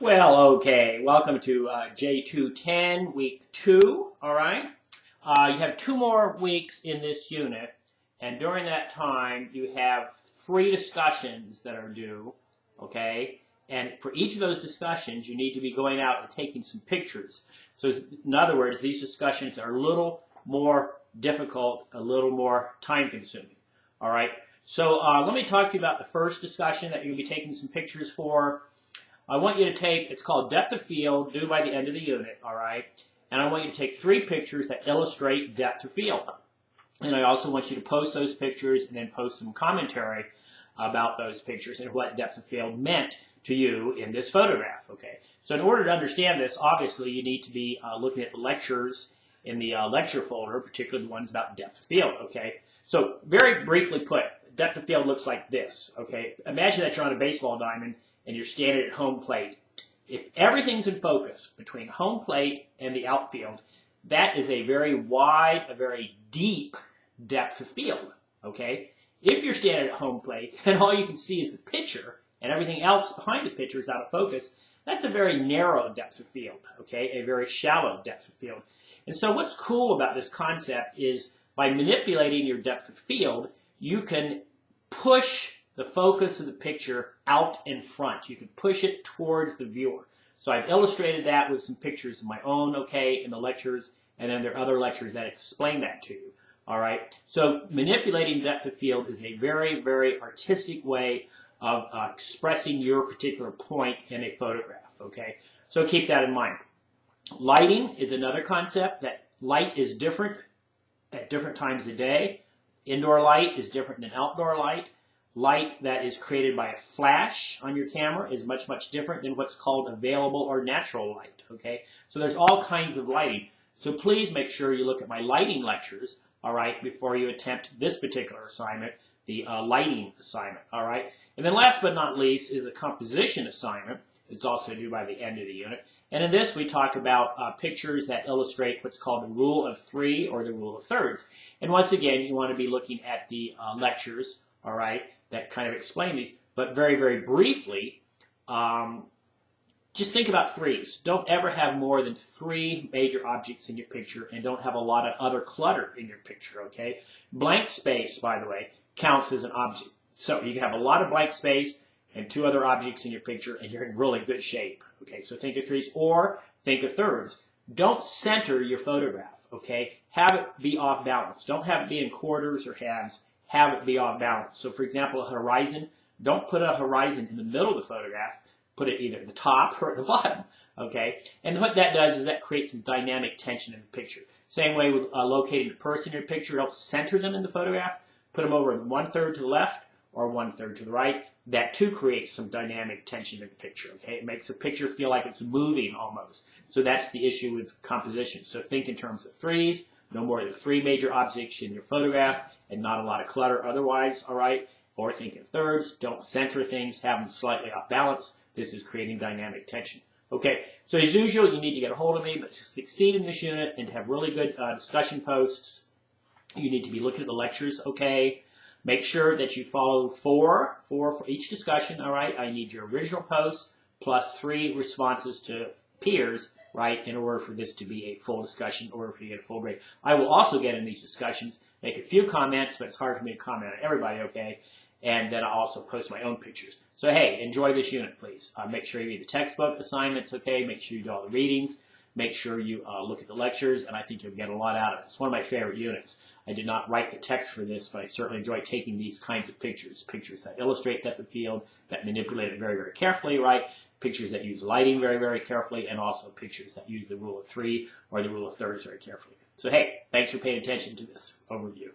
Well, okay. Welcome to J210, week 2, all right? You have 2 more weeks in this unit, and during that time, you have 3 discussions that are due, okay? And for each of those discussions, you need to be going out and taking some pictures. So in other words, these discussions are a little more difficult, a little more time-consuming, all right? So let me talk to you about the first discussion that you'll be taking some pictures for. I want you to take, it's called depth of field, due by the end of the unit, all right? And I want you to take 3 pictures that illustrate depth of field. And I also want you to post those pictures and then post some commentary about those pictures and what depth of field meant to you in this photograph, okay? So in order to understand this, obviously you need to be looking at the lectures in the lecture folder, particularly the ones about depth of field, okay? So very briefly put, depth of field looks like this, okay? Imagine that you're on a baseball diamond and you're standing at home plate. If everything's in focus between home plate and the outfield, that is a very wide, a very deep depth of field, okay? If you're standing at home plate and all you can see is the pitcher and everything else behind the pitcher is out of focus, that's a very narrow depth of field, okay? A very shallow depth of field. And so what's cool about this concept is by manipulating your depth of field, you can push the focus of the picture out in front. You can push it towards the viewer. So I've illustrated that with some pictures of my own, okay, in the lectures, and then there are other lectures that explain that to you, all right? So manipulating depth of field is a very, very artistic way of expressing your particular point in a photograph, okay? So keep that in mind. Lighting is another concept. That light is different at different times of day. Indoor light is different than outdoor light. Light that is created by a flash on your camera is much, much different than what's called available or natural light, okay? So there's all kinds of lighting. So please make sure you look at my lighting lectures, all right, before you attempt this particular assignment, the lighting assignment, all right? And then last but not least is a composition assignment. It's also due by the end of the unit. And in this, we talk about pictures that illustrate what's called the rule of 3 or the rule of thirds. And once again, you want to be looking at the lectures, all right, that kind of explain these. But very, very briefly, just think about threes. Don't ever have more than 3 major objects in your picture, and don't have a lot of other clutter in your picture, okay? Blank space, by the way, counts as an object. So you can have a lot of blank space and 2 other objects in your picture, and you're in really good shape, okay? So think of threes or think of thirds. Don't center your photograph, okay? Have it be off balance. Don't have it be in quarters or halves. Have it be off balance. So for example, a horizon, don't put a horizon in the middle of the photograph. Put it either at the top or at the bottom, okay? And what that does is that creates some dynamic tension in the picture. Same way with locating the person in your picture. Don't center them in the photograph. Put them over 1/3 to the left or 1/3 to the right. That too creates some dynamic tension in the picture, okay? It makes the picture feel like it's moving almost. So that's the issue with composition. So think in terms of threes, no more than 3 major objects in your photograph, and not a lot of clutter otherwise, all right? Or think in thirds, don't center things, have them slightly off balance. This is creating dynamic tension. Okay, so as usual, you need to get a hold of me, but to succeed in this unit and to have really good discussion posts, you need to be looking at the lectures, okay? Make sure that you follow 4 for each discussion, all right? I need your original post plus 3 responses to peers, right, in order for this to be a full discussion, in order for you to get a full grade. I will also get in these discussions, make a few comments, but it's hard for me to comment on everybody, okay? And then I'll also post my own pictures. So hey, enjoy this unit, please. Make sure you read the textbook assignments, okay? Make sure you do all the readings. Make sure you look at the lectures, and I think you'll get a lot out of it. It's one of my favorite units. I did not write the text for this, but I certainly enjoy taking these kinds of pictures. Pictures that illustrate depth of field, that manipulate it very, very carefully, right? Pictures that use lighting very, very carefully, and also pictures that use the rule of 3 or the rule of thirds very carefully. So hey, thanks for paying attention to this overview.